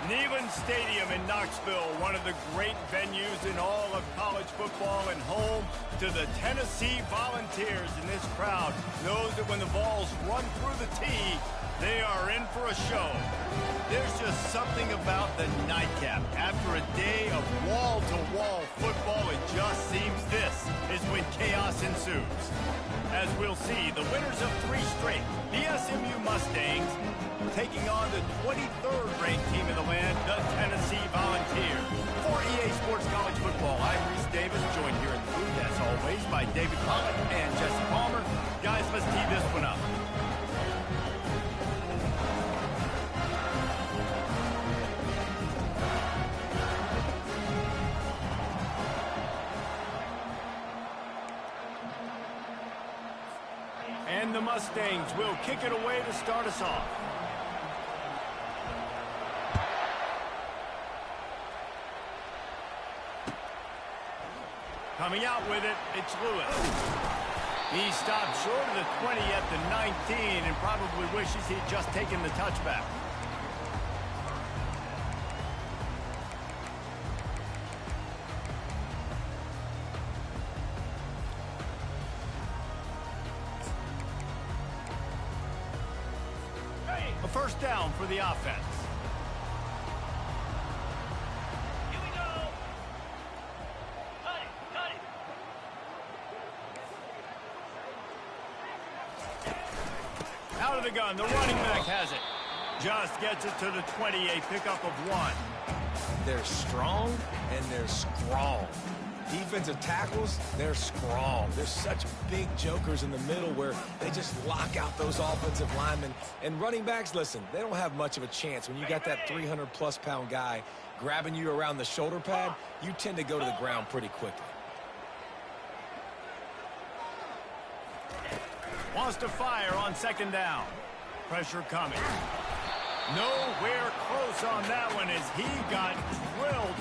Neyland Stadium in Knoxville, one of the great venues in all of college football, and home to the Tennessee Volunteers. And this crowd knows that when the balls run through the tee, they are in for a show. There's just something about the nightcap. After a day of wall-to-wall football, it just seems this is when chaos ensues. As we'll see, the winners of 3 straight, the SMU Mustangs, taking on the 23rd ranked team in the land, the Tennessee Volunteers. For EA Sports College Football, I'm Reese Davis, joined here in the booth, as always, by David Pollock and Jesse Palmer. Guys, let's tee this one up. And the Mustangs will kick it away to start us off. Coming out with it, it's Lewis. He stopped short of the 20 at the 19 and probably wishes he'd just taken the touchback. A first down for the offense. Out of the gun, the running back has it. Just gets it to the 20, a pickup of 1. They're strong and they're strong. Defensive tackles, they're strong. There's such big jokers in the middle where they just lock out those offensive linemen. And running backs, listen, they don't have much of a chance. When you got that 300-plus pound guy grabbing you around the shoulder pad, you tend to go to the ground pretty quickly. Wants to fire on second down. Pressure coming. Nowhere close on that one as he got drilled.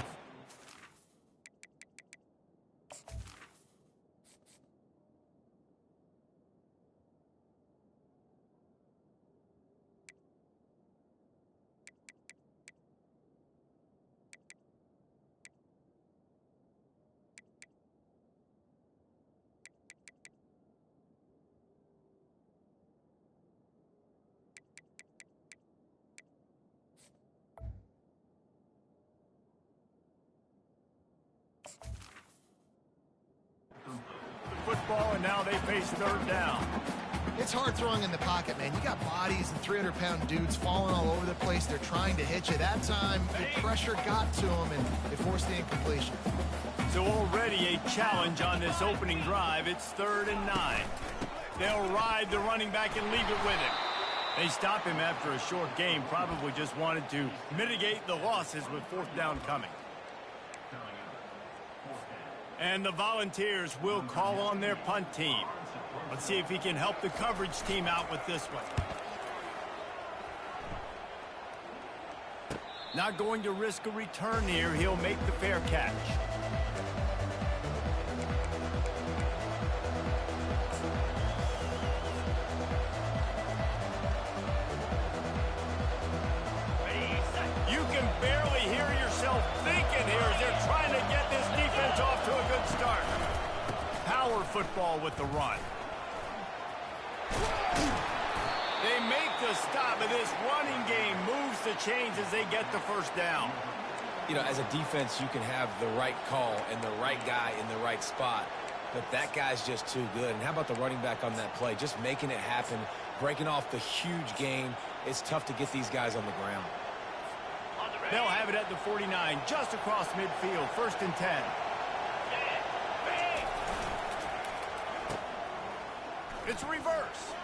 Football, and now they face third down. It's hard throwing in the pocket, man. You got bodies and 300-pound dudes falling all over the place. They're trying to hit you. That time, the pressure got to them, and they forced the incompletion. So already a challenge on this opening drive. It's 3rd and 9. They'll ride the running back and leave it with him. They stop him after a short game. Probably just wanted to mitigate the losses with 4th down coming. And the Volunteers will call on their punt team. Let's see if he can help the coverage team out with this one. Not going to risk a return here. He'll make the fair catch. You can barely hear yourself thinking here as they're trying to get this defense off to a good start. Power football with the run. They make the stop, and this running game moves the chains as they get the first down. You know, as a defense, you can have the right call and the right guy in the right spot, but that guy's just too good. And how about the running back on that play? Just making it happen, breaking off the huge gain. It's tough to get these guys on the ground. They'll have it at the 49, just across midfield, 1st and 10. It's reverse.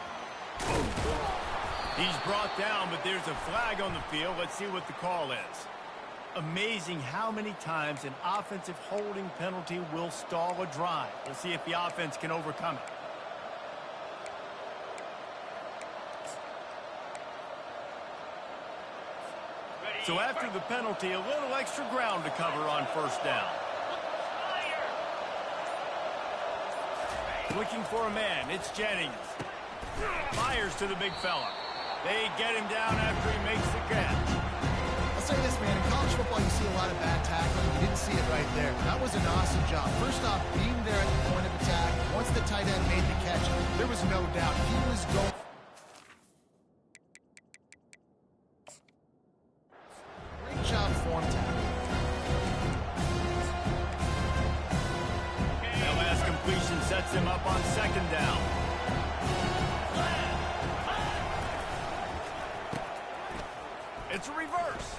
He's brought down, but there's a flag on the field. Let's see what the call is. Amazing how many times an offensive holding penalty will stall a drive. We'll see if the offense can overcome it. So after the penalty, a little extra ground to cover on 1st down. Looking for a man, it's Jennings. Fires to the big fella. They get him down after he makes the catch. That's say this, man. In college football, you see a lot of bad tackling. You didn't see it right there. That was an awesome job. First off, being there at the point of attack. Once the tight end made the catch, there was no doubt he was going. Great job form tackle. That last completion sets him up on second down. It's a reverse.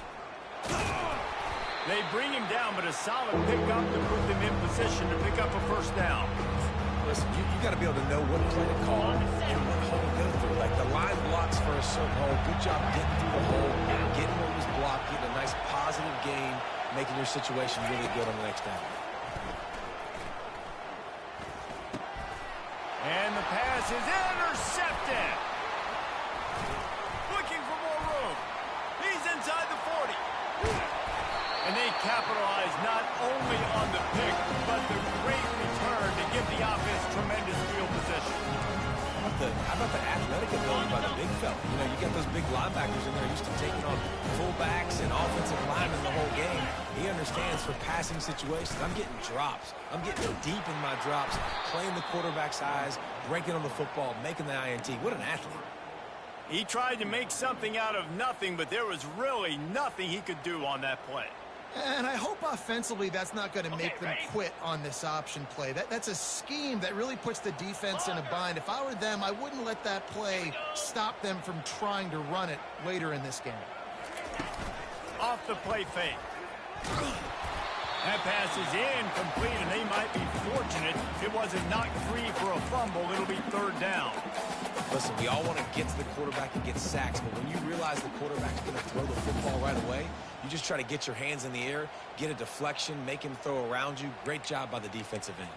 They bring him down, but a solid pickup to put them in position to pick up a first down. Listen, you got to be able to know what play to call and what hole to go through. Like the line blocks for a certain hole. Good job getting through the hole, getting what was blocked, getting a nice positive gain, making your situation really good on the next down. And the pass is intercepted. Looking for more room. He's inside the 40. And they capitalize not only on the pick, but the great return to give the offense tremendous field position. How about the athletic ability by the big fella? You know, you got those big linebackers in there used to taking on fullbacks and offensive linemen the whole game. He understands for passing situations. I'm getting drops. I'm getting deep in my drops, playing the quarterback's eyes, breaking on the football, making the INT. What an athlete. He tried to make something out of nothing, but there was really nothing he could do on that play. And I hope offensively that's not going to make them quit on this option play. That's a scheme that really puts the defense in a bind. If I were them, I wouldn't let that play stop them from trying to run it later in this game. Off the play fake. That pass is incomplete, and they might be fortunate it wasn't knocked free for a fumble. It'll be third down. Listen, we all want to get to the quarterback and get sacks, but when you realize the quarterback's going to throw the football right away, you just try to get your hands in the air, get a deflection, make him throw around you. Great job by the defensive end.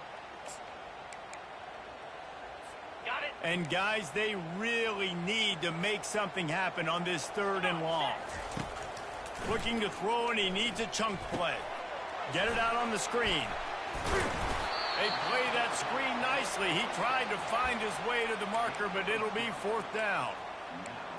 Got it. And, guys, they really need to make something happen on this third and long. Looking to throw, and he needs a chunk play. Get it out on the screen. They play that screen nicely. He tried to find his way to the marker, but it'll be fourth down.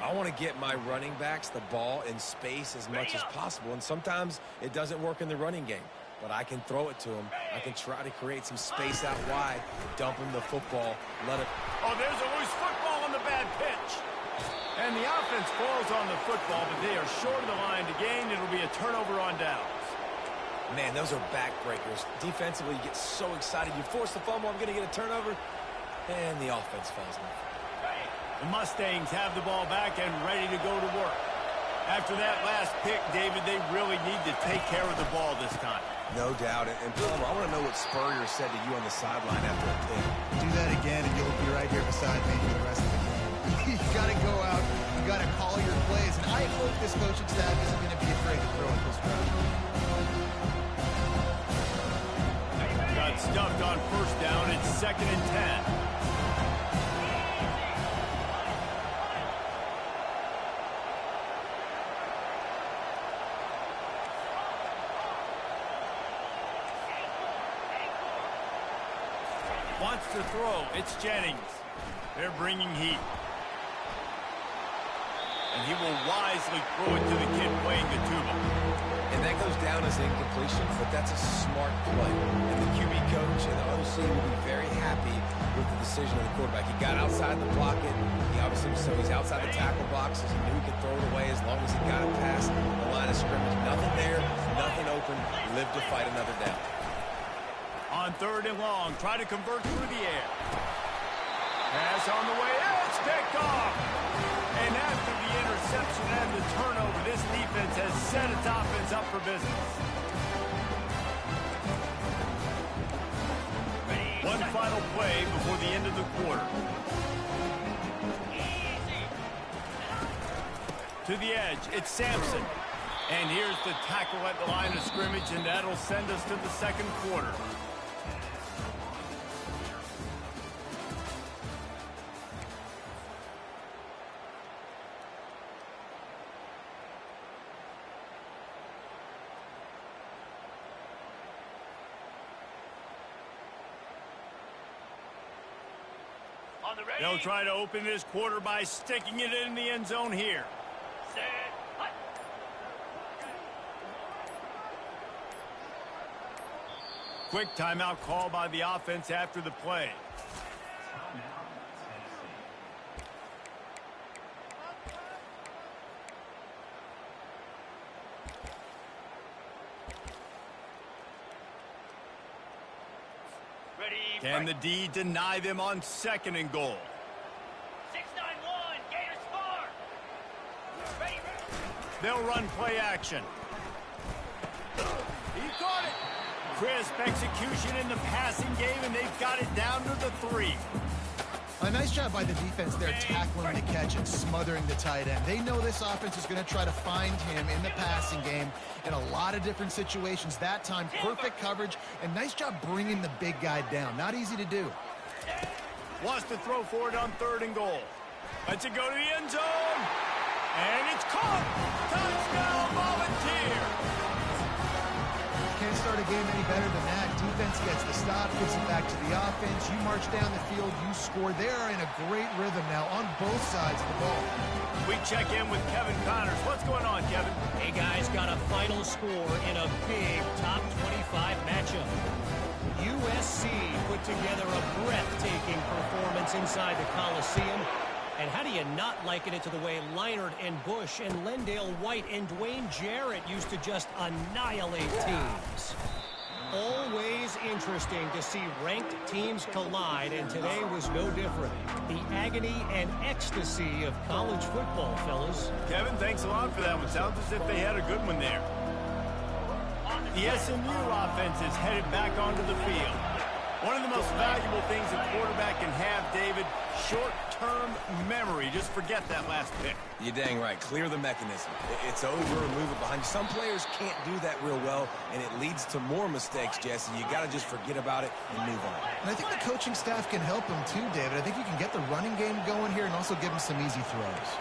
I want to get my running backs the ball in space as much as possible, and sometimes it doesn't work in the running game, but I can throw it to them. I can try to create some space out wide, dump him the football, let it... Oh, there's a loose football on the bad pitch. And the offense falls on the football, but they are short of the line to gain. It'll be a turnover on downs. Man, those are backbreakers. Defensively, you get so excited. You force the fumble, I'm going to get a turnover, and the offense falls in. The Mustangs have the ball back and ready to go to work. After that last pick, David, they really need to take care of the ball this time. No doubt. And Palmer, I want to know what Spurrier said to you on the sideline after a pick. Do that again, and you'll be right here beside me for the rest of the game. You got to go out. You got to call your plays. And I hope this coaching staff isn't going to be afraid to throw at this round. Got stuffed on first down. It's 2nd and 10. Wants to throw. It's Jennings. They're bringing heat. And he will wisely throw it to the kid playing the tuba. And that goes down as incompletion, but that's a smart play. And the QB coach and the OC will be very happy with the decision of the quarterback. He got outside the pocket. He obviously, so he's outside the tackle box, so he knew he could throw it away as long as he got it past the line of scrimmage. Nothing there, nothing open. Live to fight another down. On 3rd and long, try to convert through the air. Pass on the way. It's picked off. And after the interception and the turnover, this defense has set its offense up for business. One final play before the end of the quarter. To the edge, it's Sampson. And here's the tackle at the line of scrimmage, and that'll send us to the second quarter. They'll try to open this quarter by sticking it in the end zone here. Quick timeout call by the offense after the play. Can the D deny them on 2nd and goal? 6-9-1, Gators far. Ready. They'll run play action. He caught it. Crisp execution in the passing game, and they've got it down to the 3. A nice job by the defense there, tackling the catch and smothering the tight end. They know this offense is going to try to find him in the passing game in a lot of different situations. That time, perfect coverage, and nice job bringing the big guy down. Not easy to do. Wants to throw for it on 3rd and goal. Lets it go to the end zone. And it's caught. Touchdown, Volunteer. Can't start a game any better than that. Defense gets the stop, gives it back to the offense. You march down the field, you score. They are in a great rhythm now on both sides of the ball. We check in with Kevin Connors. What's going on, Kevin? Hey, guys, got a final score in a big top 25 matchup. USC put together a breathtaking performance inside the Coliseum. And how do you not liken it to the way Leinart and Bush and Lendale White and Dwayne Jarrett used to just annihilate teams? Always interesting to see ranked teams collide, and today was no different. The agony and ecstasy of college football, fellas. Kevin, thanks a lot for that one. Sounds as if they had a good one there. The SMU offense is headed back onto the field. One of the most valuable things a quarterback can have, David, short-term memory. Just forget that last pick. You're dang right. Clear the mechanism. It's over and move it behind you. Some players can't do that real well, and it leads to more mistakes, Jesse. You got to just forget about it and move on. And I think the coaching staff can help him too, David. I think you can get the running game going here and also give him some easy throws.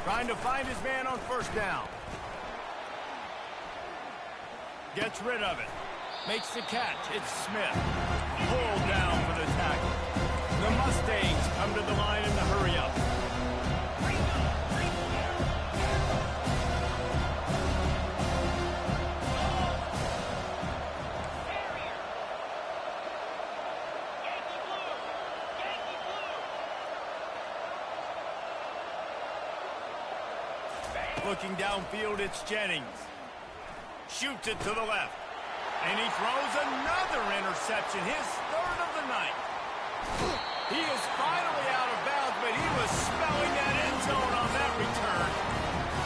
Trying to find his man on 1st down. Gets rid of it. Makes the catch. It's Smith. Pulled down for the tackle. The Mustangs come to the line in the hurry-up. Looking downfield, it's Jennings. Shoots it to the left. And he throws another interception, his 3rd of the night. He is finally out of bounds, but he was smelling that end zone on that return.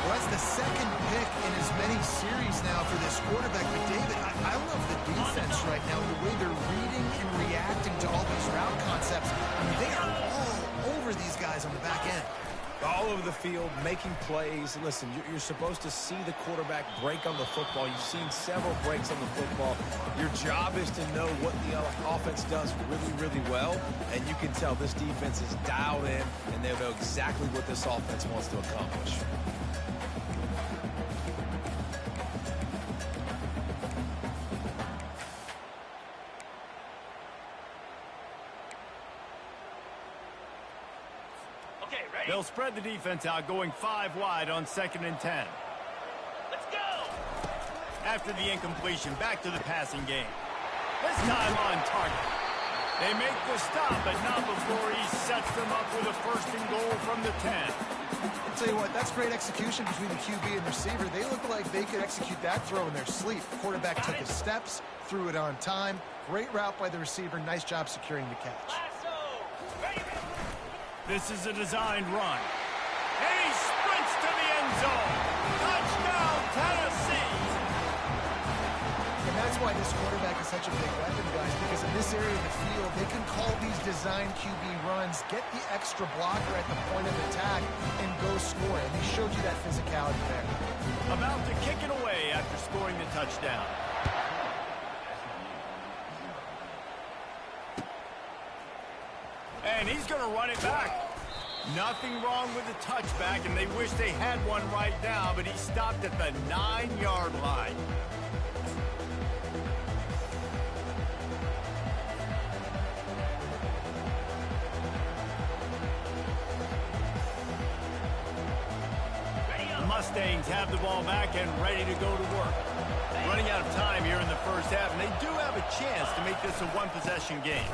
Well, that's the 2nd pick in as many series now for this quarterback. But, David, I love the defense right now, the way they're reading and reacting to all these route concepts. I mean, they are all over these guys on the back end. All over the field, making plays. Listen, you're supposed to see the quarterback break on the football. You've seen several breaks on the football. Your job is to know what the offense does really, really well, and you can tell this defense is dialed in, and they know exactly what this offense wants to accomplish. They'll spread the defense out, going 5 wide on 2nd and 10. Let's go. After the incompletion, back to the passing game. This time on target. They make the stop, but not before he sets them up with a 1st and goal from the 10. I'll tell you what, that's great execution between the QB and receiver. They look like they could execute that throw in their sleep. The quarterback took his steps, threw it on time. Great route by the receiver. Nice job securing the catch. This is a designed run. And he sprints to the end zone. Touchdown, Tennessee. And that's why this quarterback is such a big weapon, guys, because in this area of the field, they can call these design QB runs, get the extra blocker at the point of attack, and go score. And he showed you that physicality there. About to kick it away after scoring the touchdown. And he's going to run it back. Nothing wrong with the touchback, and they wish they had one right now, but he stopped at the 9-yard line. Mustangs have the ball back and ready to go to work. Running out of time here in the first half, and they do have a chance to make this a one-possession game.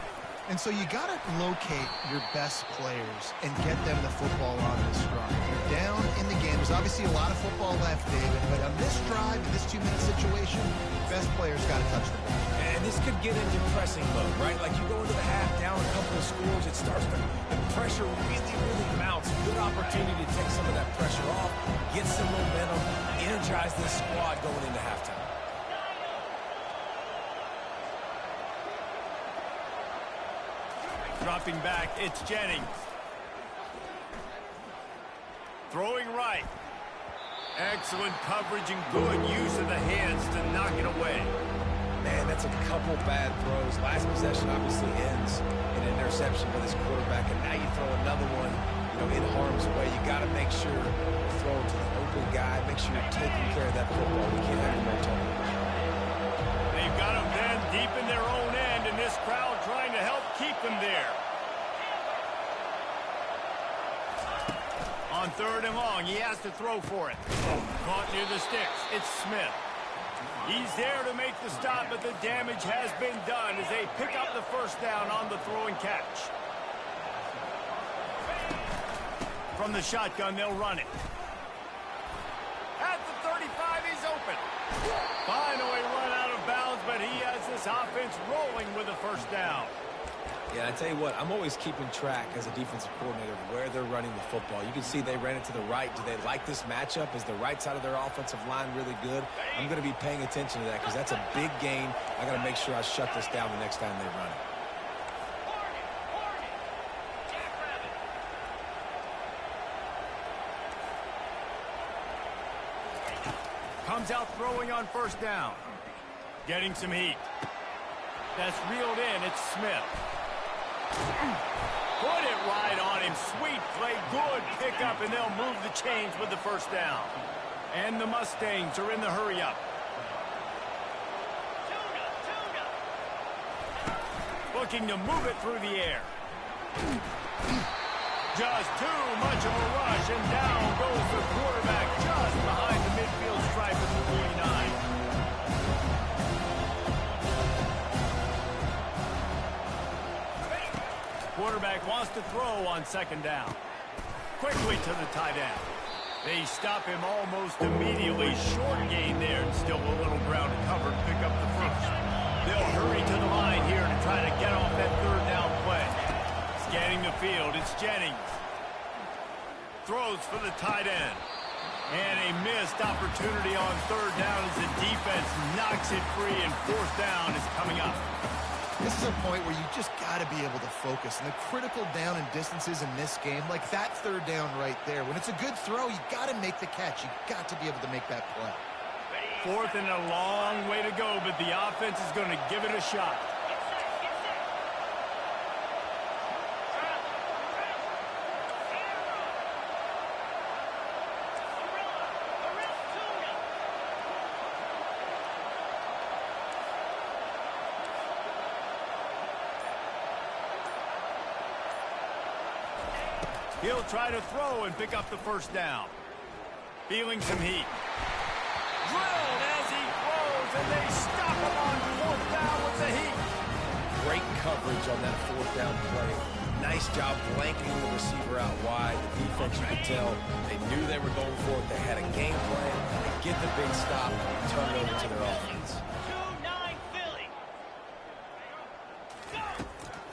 And so you got to locate your best players and get them the football on this drive. You're down in the game. There's obviously a lot of football left, David, but on this drive, in this 2-minute situation, best players got to touch the ball. And this could get into pressing mode, right? Like you go into the half down a couple of scores, it starts to, the pressure really mounts. Good opportunity to take some of that pressure off, get some momentum, energize this squad going into halftime. Dropping back, it's Jennings. Throwing right. Excellent coverage and good use of the hands to knock it away. Man, that's a couple bad throws. Last possession obviously ends in an interception for this quarterback, and now you throw another one, in harm's way. You got to make sure you throw it to the open guy. Make sure you're taking care of that football. We can't have any more turnovers. They've got them then deep in their own end, and this crowd trying to help keep them there. On 3rd and long, he has to throw for it. Caught near the sticks. It's Smith. He's there to make the stop, but the damage has been done as they pick up the first down on the throw and catch. From the shotgun, they'll run it. At the 35, he's open. Finally run out of bounds, but he has this offense rolling with a first down. Yeah, I tell you what, I'm always keeping track as a defensive coordinator of where they're running the football. You can see they ran it to the right. Do they like this matchup? Is the right side of their offensive line really good? I'm going to be paying attention to that because that's a big gain. I got to make sure I shut this down the next time they run it. Comes out throwing on first down. Getting some heat. That's reeled in. It's Smith. Put it right on him. Sweet play. Good pickup, and they'll move the chains with the first down. And the Mustangs are in the hurry-up. Looking to move it through the air. Just too much of a rush, and down goes the quarterback just behind the midfield stripe of the 49. Quarterback wants to throw on 2nd down. Quickly to the tight end. They stop him almost immediately. Short gain there, and still a little ground to cover to pick up the first. They'll hurry to the line here to try to get off that 3rd down play. Scanning the field, it's Jennings. Throws for the tight end. And a missed opportunity on 3rd down as the defense knocks it free, and 4th down is coming up. This is a point where you just got to be able to focus. And the critical down and distances in this game, like that 3rd down right there, when it's a good throw, you got to make the catch. You got to be able to make that play. 4th and a long way to go, but the offense is going to give it a shot. He'll try to throw and pick up the first down. Feeling some heat. Drilled as he throws, and they stop him on 4th down with the heat. Great coverage on that 4th down play. Nice job blanking the receiver out wide. The defense, you could tell, they knew they were going for it. They had a game plan. They get the big stop and turn it over to their offense. 2-9 Philly.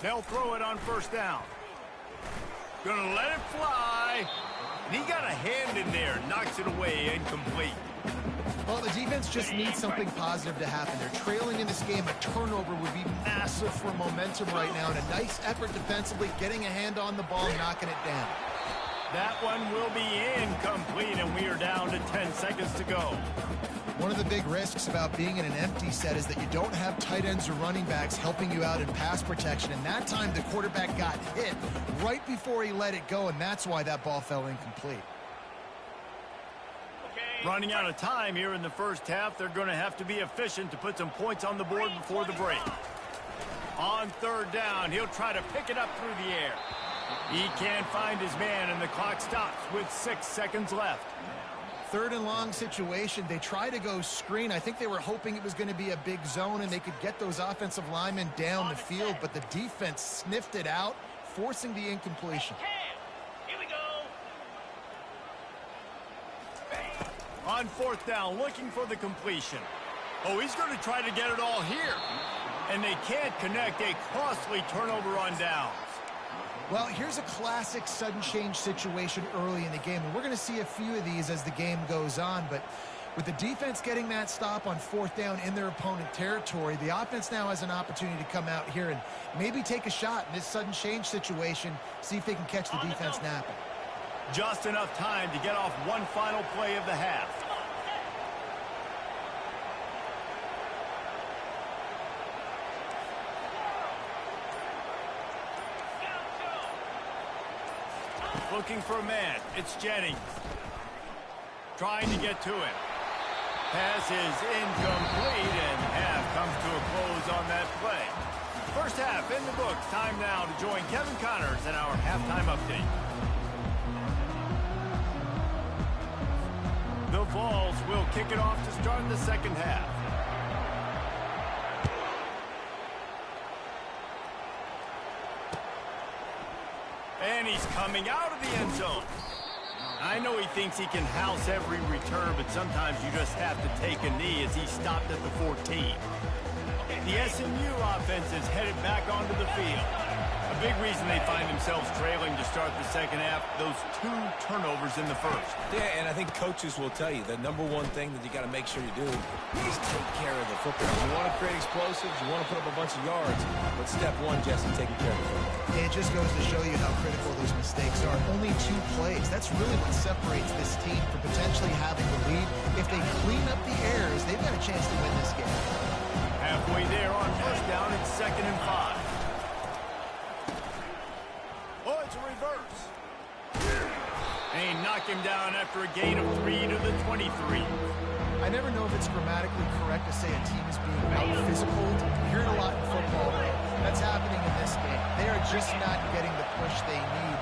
They'll throw it on 1st down. Gonna let it fly. And he got a hand in there. Knocks it away. Incomplete. Well, the defense just needs something positive to happen. They're trailing in this game. A turnover would be massive for momentum right now. And a nice effort defensively, getting a hand on the ball, knocking it down. That one will be incomplete, and we are down to 10 seconds to go. One of the big risks about being in an empty set is that you don't have tight ends or running backs helping you out in pass protection. And that time, the quarterback got hit right before he let it go, and that's why that ball fell incomplete. Running out of time here in the first half. They're going to have to be efficient to put some points on the board before the break. On 3rd down, he'll try to pick it up through the air. He can't find his man, and the clock stops with 6 seconds left. third and long situation. They try to go screen. I think they were hoping it was going to be a big zone and they could get those offensive linemen down the field, but the defense sniffed it out, forcing the incompletion. Here we go. On fourth down, looking for the completion. Oh, he's going to try to get it all here. And they can't connect. A costly turnover on downs. Well, here's a classic sudden change situation early in the game, and we're going to see a few of these as the game goes on, but with the defense getting that stop on fourth down in their opponent territory, the offense now has an opportunity to come out here and maybe take a shot in this sudden change situation, see if they can catch the defense napping. Just enough time to get off one final play of the half. Looking for a man. It's Jennings. Trying to get to him. Pass is incomplete, and half comes to a close on that play. First half in the books. Time now to join Kevin Connors in our halftime update. The Vols will kick it off to start the second half. And he's coming out of the end zone. I know he thinks he can house every return, but sometimes you just have to take a knee as he stopped at the 14. The SMU offense is headed back onto the field. A big reason they find themselves trailing to start the second half, those 2 turnovers in the first. Yeah, and I think coaches will tell you the number one thing that you got to make sure you do is take care of the football. You want to create explosives, you want to put up a bunch of yards, but step one, Jesse, taking care of the football. It just goes to show you how critical those mistakes are. Only 2 plays. That's really what separates this team from potentially having the lead. If they clean up the errors, they've got a chance to win this game. Halfway there on first down, it's 2nd and 5. Oh, it's a reverse. And he knocked him down after a gain of 3 to the 23. I never know if it's grammatically correct to say a team is being out-physicaled. You hear it a lot in football. That's happening in this game. They are just not getting the push they need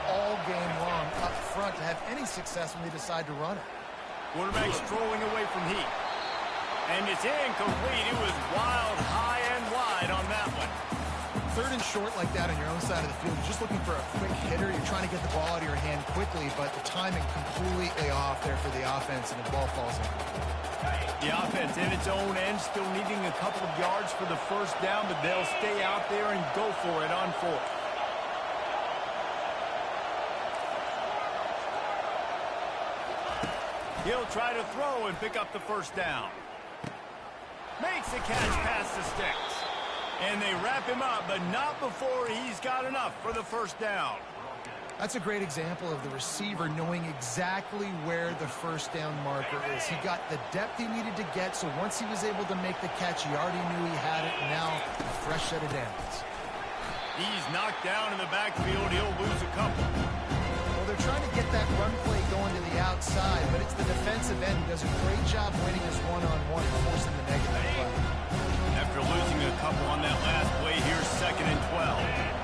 all game long up front to have any success when they decide to run it. Quarterback strolling away from heat. And it's incomplete. It was wild, high, and wide on that one. 3rd and short like that on your own side of the field, you're just looking for a quick hitter. You're trying to get the ball out of your hand quickly, but the timing completely off there for the offense, and the ball falls in. The offense in its own end, still needing a couple of yards for the first down, but they'll stay out there and go for it on 4th. He'll try to throw and pick up the first down. Makes the catch past the sticks. And they wrap him up, but not before he's got enough for the first down. That's a great example of the receiver knowing exactly where the first down marker is. He got the depth he needed to get, so once he was able to make the catch, he already knew he had it, and now a fresh set of downs. He's knocked down in the backfield. He'll lose a couple. Well, they're trying to get that run play going to the outside, but it's the defensive end who does a great job winning his one-on-one and forcing the negative play. After losing a couple on that last play, here's 2nd and 12.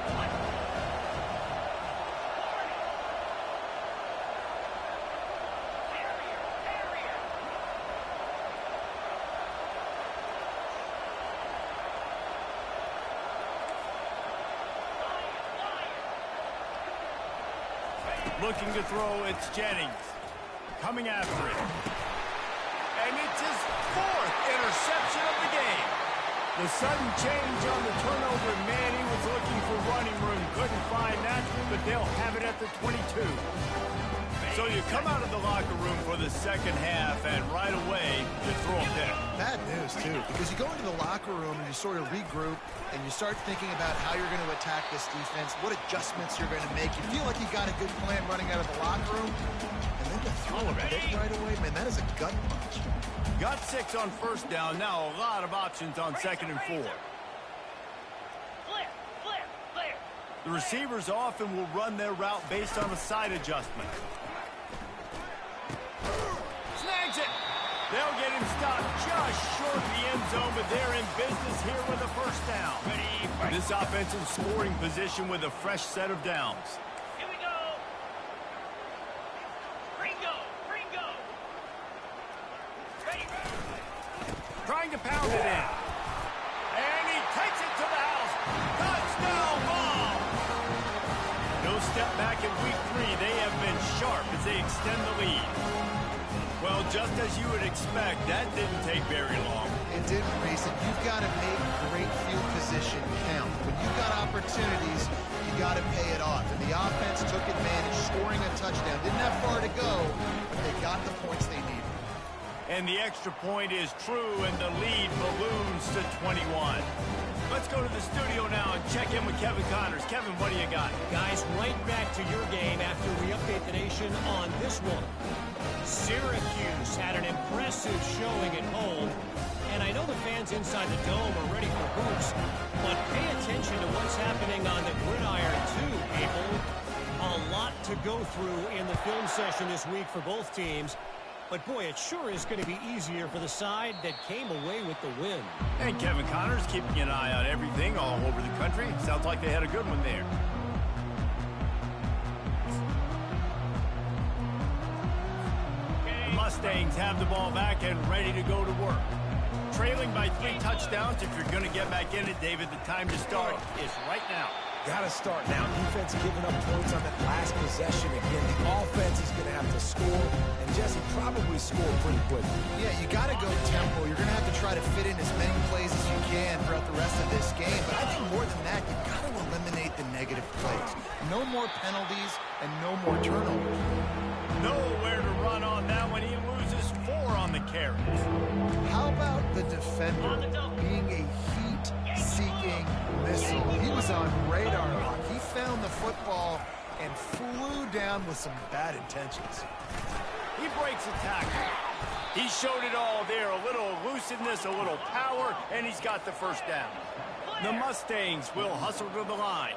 Looking to throw, it's Jennings. Coming after it. And it's his 4th interception of the game. The sudden change on the turnover, man, he was looking for running room. Couldn't find that, but they'll have it at the 22. So you come out of the locker room for the second half, and right away, you throw a pick. Bad news, too, because you go into the locker room and you sort of regroup, and you start thinking about how you're going to attack this defense, what adjustments you're going to make. You feel like you got a good plan running out of the locker room, and then to throw a pick right away, man, that is a gut punch. Got 6 on first down. Now a lot of options on 2nd and 4. Clear. The receivers often will run their route based on a side adjustment. Snags it. They'll get him stopped just short of the end zone, but they're in business here with a first down. This offensive scoring position with a fresh set of downs. Here we go. Ringo. trying to pound it in. And he takes it to the house. Touchdown ball! No step back in week 3. They have been sharp as they extend the lead. Well, just as you would expect, that didn't take very long. It didn't, Reese. You've got to make great field position count. When you've got opportunities, you got to pay it off. And the offense took advantage, scoring a touchdown. Didn't have far to go, but they got the points they needed. And the extra point is true, and the lead balloons to 21. Let's go to the studio now and check in with Kevin Connors. Kevin, what do you got? Guys, right back to your game after we update the nation on this one. Syracuse had an impressive showing at home, and I know the fans inside the dome are ready for hoops, but pay attention to what's happening on the gridiron too, people. A lot to go through in the film session this week for both teams. But, boy, it sure is going to be easier for the side that came away with the win. And Kevin Connors keeping an eye on everything all over the country. Sounds like they had a good one there. The Mustangs have the ball back and ready to go to work. Trailing by 3 touchdowns. If you're going to get back in it, David, the time to start is right now. Got to start now. Defense giving up points on that last possession again. The offense is going to have to score, and Jesse probably score pretty quickly. Yeah, you got to go tempo. You're going to have to try to fit in as many plays as you can throughout the rest of this game. But I think more than that, you've got to eliminate the negative plays. No more penalties and no more turnovers. Nowhere to run on that when he loses 4 on the carry. How about the defender being a heat-seeking missile? He was on radar lock. He found the football and flew down with some bad intentions. He breaks a tackle. He showed it all there. A little elusiveness, a little power, and he's got the first down. The Mustangs will hustle to the line.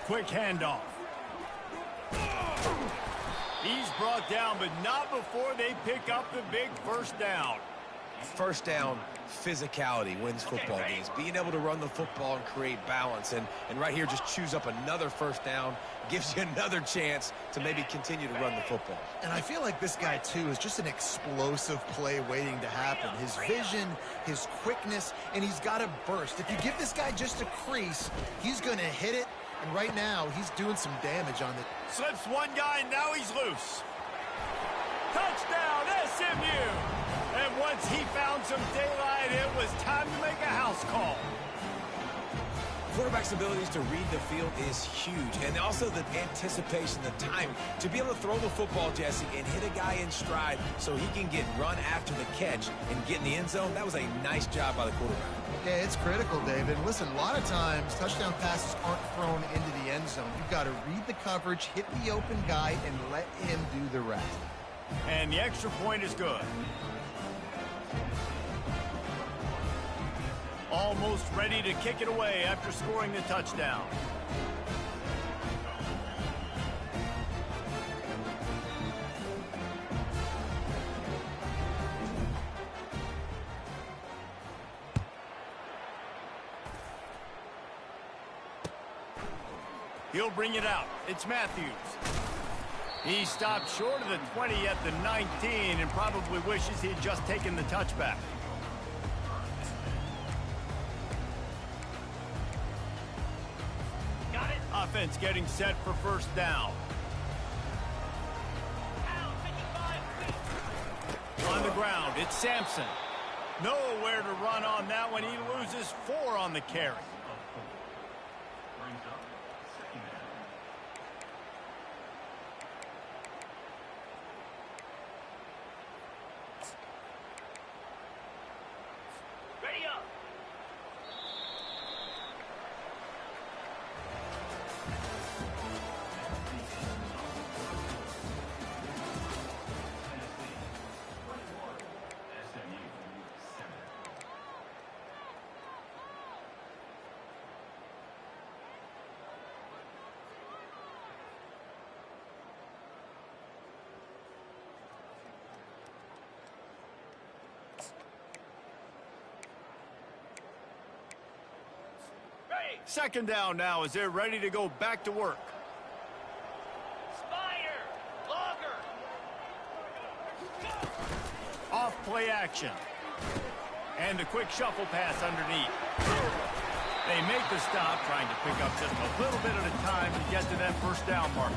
Quick handoff. He's brought down, but not before they pick up the big first down. First down, physicality wins football games. Being able to run the football and create balance. And right here, just choose up another first down. Gives you another chance to maybe continue to run the football. And I feel like this guy, too, is just an explosive play waiting to happen. His vision, his quickness, and he's got a burst. If you give this guy just a crease, he's going to hit it. And right now, he's doing some damage on it. Slips one guy, and now he's loose. Touchdown, SMU! And once he found some daylight, it was time to make a house call. Quarterback's abilities to read the field is huge. And also the anticipation, the time to be able to throw the football, Jesse, and hit a guy in stride so he can get run after the catch and get in the end zone. That was a nice job by the quarterback. Yeah, it's critical, David. Listen, a lot of times, touchdown passes aren't thrown into the end zone. You've got to read the coverage, hit the open guy, and let him do the rest. And the extra point is good. Almost ready to kick it away after scoring the touchdown. He'll bring it out. It's Matthews. He stopped short of the 20 at the 19 and probably wishes he'd just taken the touchback. Got it. Offense getting set for first down. On the ground, it's Sampson. Nowhere to run on that one. He loses 4 on the carry. Ready up. Second down now as they're ready to go back to work. Spider. Logger. enough play action. And the quick shuffle pass underneath. They make the stop, trying to pick up just a little bit at a time to get to that first down marker.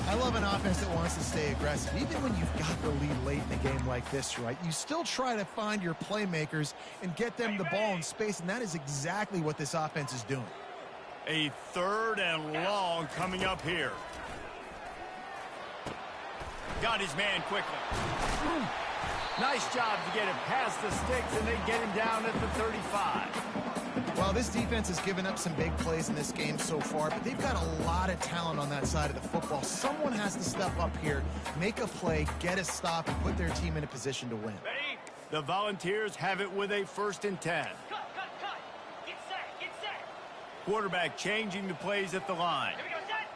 I love an offense that wants to stay aggressive. Even when you've got the lead late in a game like this, right, you still try to find your playmakers and get them the ball in space, and that is exactly what this offense is doing. A 3rd and long coming up here. Got his man quickly. Nice job to get him past the sticks, and they get him down at the 35. Well, this defense has given up some big plays in this game so far, but they've got a lot of talent on that side of the football. Someone has to step up here, make a play, get a stop, and put their team in a position to win. Ready? The Volunteers have it with a 1st and 10. Cut. Get set. Get set. Quarterback changing the plays at the line. Here we go, set.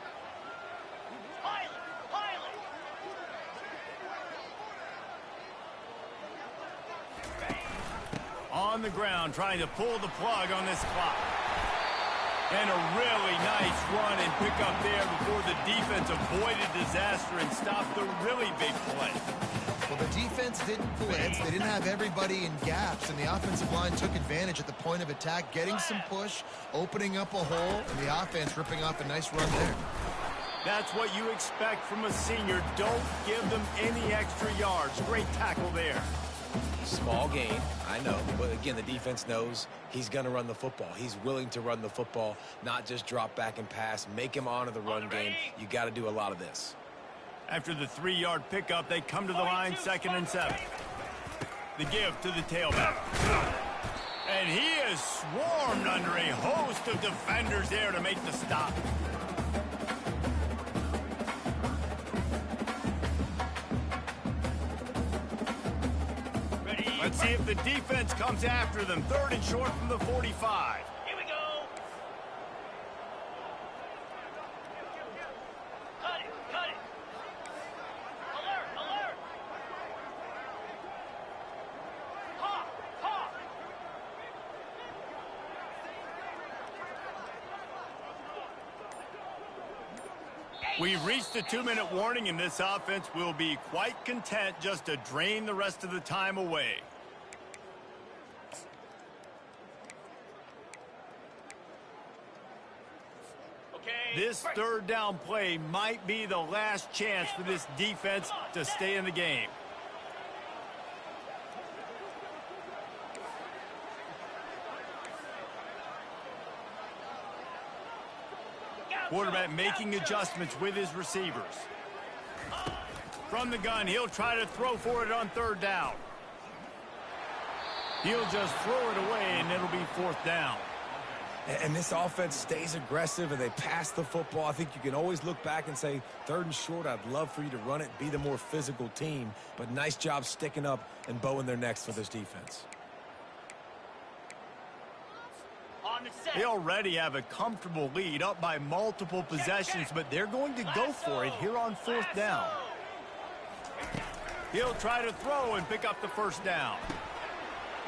Pilot. On the ground, trying to pull the plug on this clock. And a really nice run and pick up there before the defense avoided disaster and stopped the really big play. Well, the defense didn't blitz. They didn't have everybody in gaps, and the offensive line took advantage at the point of attack, getting some push, opening up a hole, and the offense ripping off a nice run there. That's what you expect from a senior. Don't give them any extra yards. Great tackle there. Small gain, I know. But again, the defense knows he's going to run the football. He's willing to run the football, not just drop back and pass. Make him honor the run game. You got to do a lot of this. After the 3-yard pickup, they come to the line, 2nd and 7. The give to the tailback. And he is swarmed under a host of defenders there to make the stop. Let's see if the defense comes after them. 3rd and short from the 45. Here we go. Cut it. Alert. Hawk. We've reached the 2-minute warning, and this offense will be quite content just to drain the rest of the time away. This 3rd down play might be the last chance for this defense to stay in the game. Quarterback making adjustments with his receivers. From the gun, he'll try to throw for it on 3rd down. He'll just throw it away, and it'll be 4th down. And this offense stays aggressive, and they pass the football. I think you can always look back and say, 3rd and short, I'd love for you to run it, be the more physical team. But nice job sticking up and bowing their necks for this defense. They already have a comfortable lead, up by multiple possessions, but they're going to go for it here on 4th down. He'll try to throw and pick up the 1st down.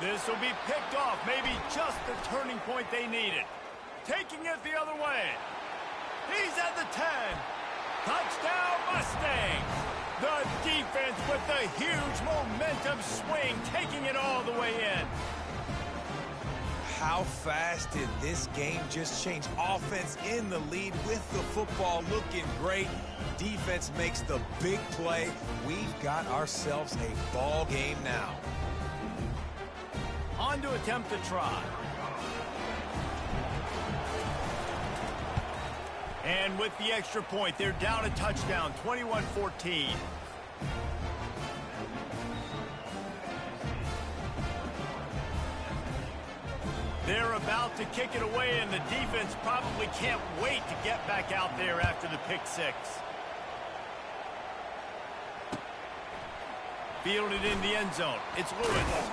This will be picked off, maybe just the turning point they needed. Taking it the other way. He's at the 10. Touchdown, Mustangs. The defense with the huge momentum swing, taking it all the way in. How fast did this game just change? Offense in the lead with the football, looking great. Defense makes the big play. We've got ourselves a ball game now. On to attempt the try. And with the extra point, they're down a touchdown, 21-14. They're about to kick it away, and the defense probably can't wait to get back out there after the pick six. Fielded in the end zone. It's Lewis.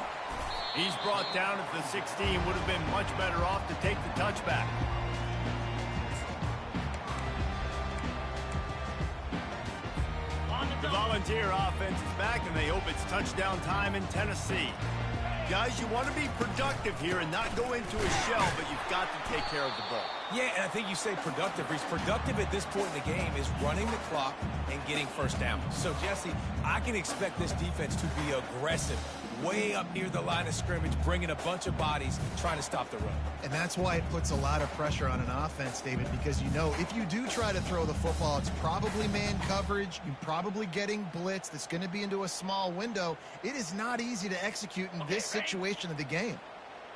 He's brought down at the 16. Would have been much better off to take the touchback. The Volunteer offense is back, and they hope it's touchdown time in Tennessee. Guys, you want to be productive here and not go into a shell, but you've got to take care of the ball. Yeah, and I think you say productive, Reese. Productive at this point in the game is running the clock and getting first down. So, Jesse, I can expect this defense to be aggressive, way up near the line of scrimmage, bringing a bunch of bodies, trying to stop the run. And that's why it puts a lot of pressure on an offense, David, because you know if you do try to throw the football, it's probably man coverage. You're probably getting blitz that's going to be into a small window. It is not easy to execute in this situation of the game.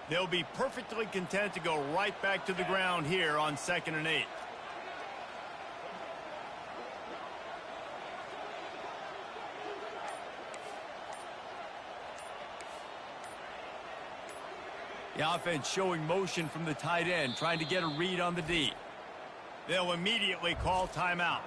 They'll be perfectly content to go right back to the ground here on 2nd and 8. The offense showing motion from the tight end, trying to get a read on the D. They'll immediately call timeout.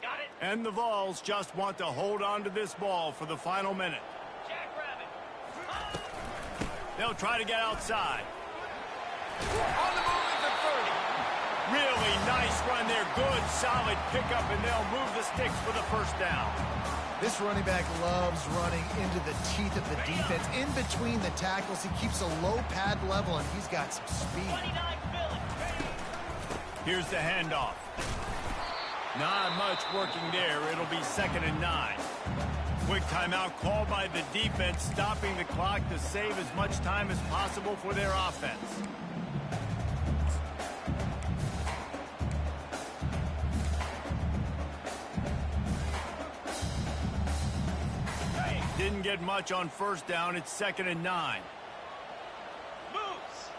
Got it. And the Vols just want to hold on to this ball for the final minute. Jackrabbit. They'll try to get outside. On the move at the 30. Really nice run there. Good, solid pickup, and they'll move the sticks for the first down. This running back loves running into the teeth of the defense. In between the tackles, he keeps a low pad level, and he's got some speed. 29 Philly. Here's the handoff. Not much working there. It'll be 2nd and 9. Quick timeout called by the defense, stopping the clock to save as much time as possible for their offense. Didn't get much on first down. It's 2nd and 9. Moves.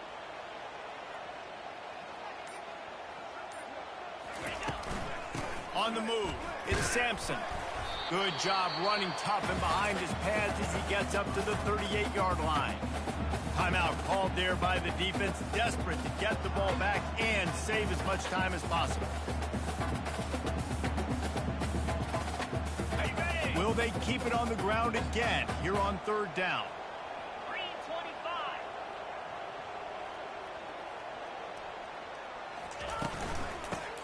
On the move, it's Sampson. Good job running tough and behind his pads as he gets up to the 38-yard line. Timeout called there by the defense, desperate to get the ball back and save as much time as possible. Will they keep it on the ground again here on 3rd down? Green 25.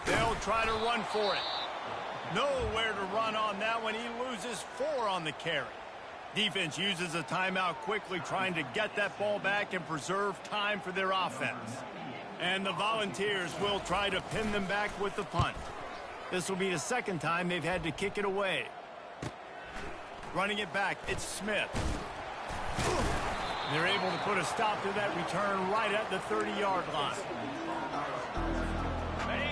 They'll try to run for it. Nowhere to run on that one. He loses 4 on the carry. Defense uses a timeout quickly, trying to get that ball back and preserve time for their offense. And the Volunteers will try to pin them back with the punt. This will be the 2nd time they've had to kick it away. Running it back, it's Smith. They're able to put a stop to that return right at the 30-yard line.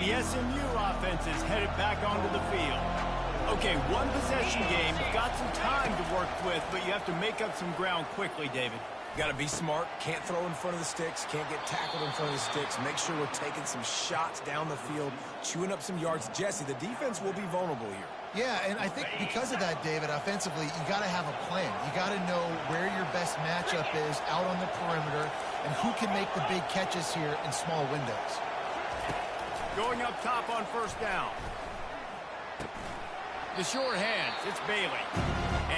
The SMU offense is headed back onto the field. Okay, one possession game. You've got some time to work with, but you have to make up some ground quickly, David. Got to be smart. Can't throw in front of the sticks. Can't get tackled in front of the sticks. Make sure we're taking some shots down the field, chewing up some yards. Jesse, the defense will be vulnerable here. Yeah, and I think because of that, David, offensively, you got to have a plan. You got to know where your best matchup is out on the perimeter and who can make the big catches here in small windows. Going up top on first down. The short hands, it's Bailey.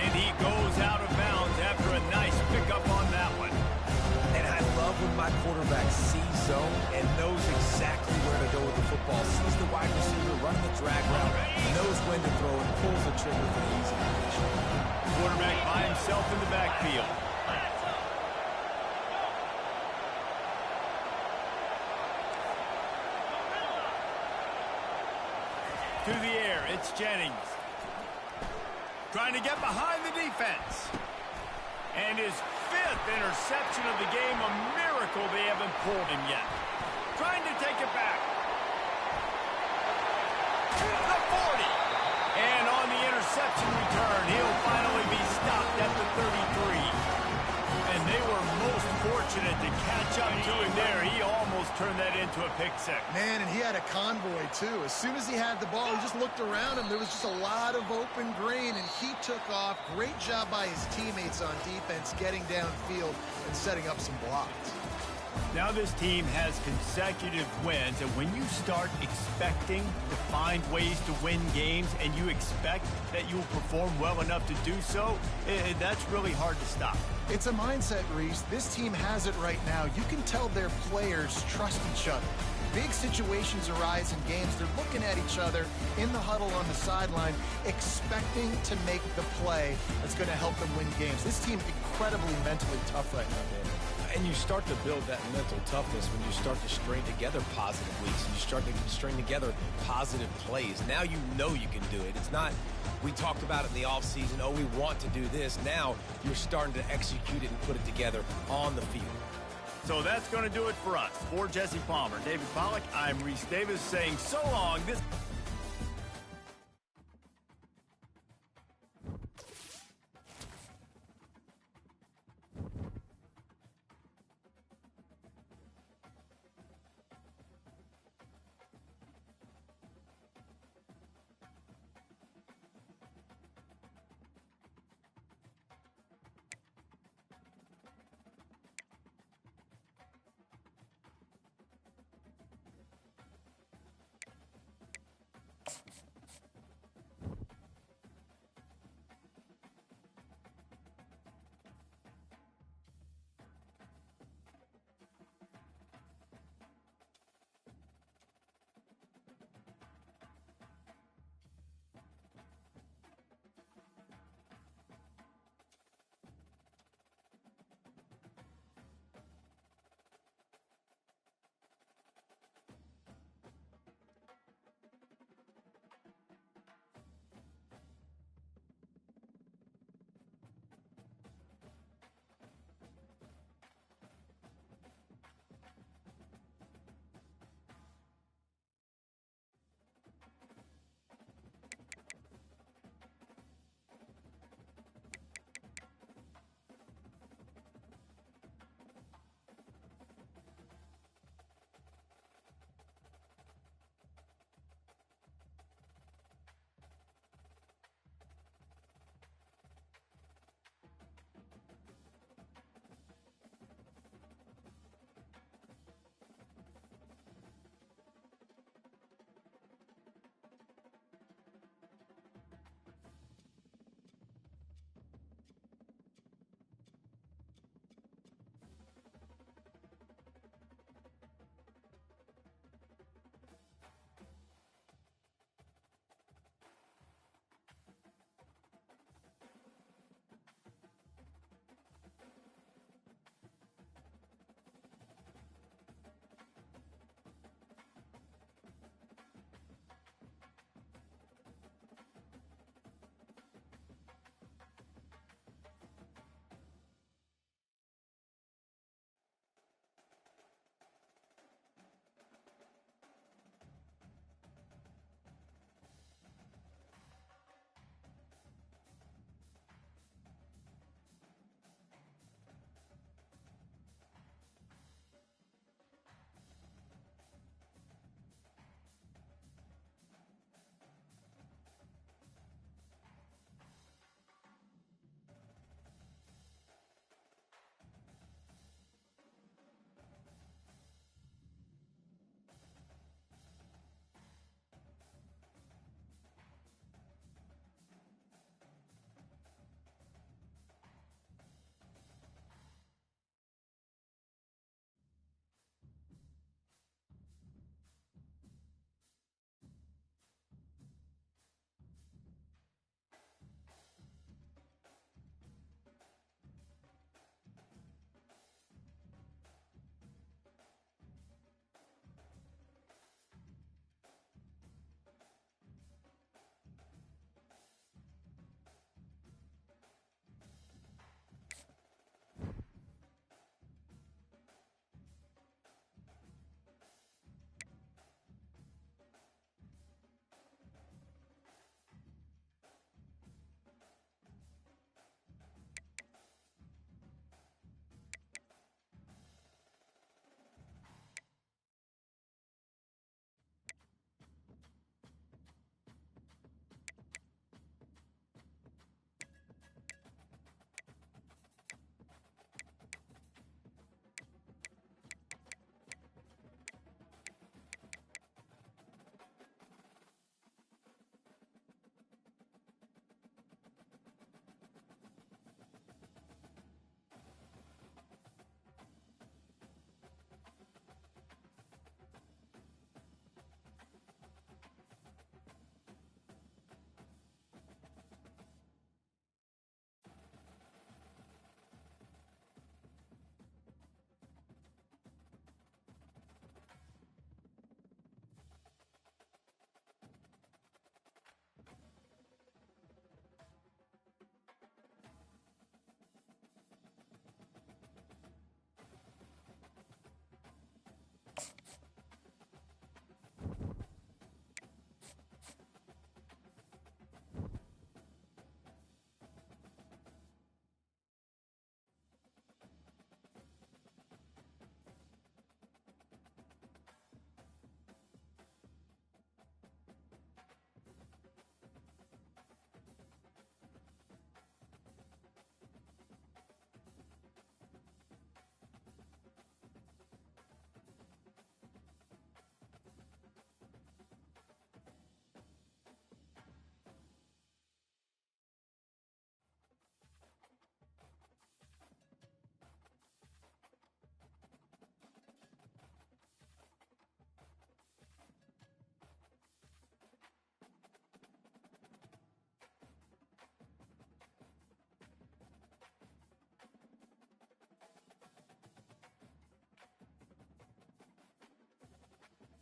And he goes out of bounds after a nice pickup on that one. And I love when my quarterback sees zone and knows exactly where to go with the football. Sees the wide receiver running the drag route, knows when to throw and pulls the trigger for the easy completion. Quarterback by himself in the backfield. To the air, it's Jennings. Trying to get behind the defense. And his 5th interception of the game, a miracle they haven't pulled him yet. Trying to take it back. The 40. And on the interception return, he'll finally be stopped at the 33. And they were most fortunate to catch up to him there. He almost turned that into a pick six. Man, and he had a convoy, too. As soon as he had the ball, he just looked around him. There was just a lot of open green, and he took off. Great job by his teammates on defense, getting downfield and setting up some blocks. Now this team has consecutive wins, and when you start expecting to find ways to win games and you expect that you will perform well enough to do so, that's really hard to stop. It's a mindset, Reese. This team has it right now. You can tell their players trust each other. Big situations arise in games. They're looking at each other in the huddle on the sideline, expecting to make the play that's going to help them win games. This team incredibly mentally tough right now, David. And you start to build that mental toughness when you start to string together positive weeks. You start to string together positive plays. Now you know you can do it. It's not, we talked about it in the offseason, oh, we want to do this. Now you're starting to execute it and put it together on the field. So that's going to do it for us. For Jesse Palmer, David Pollack, I'm Reese Davis saying so long.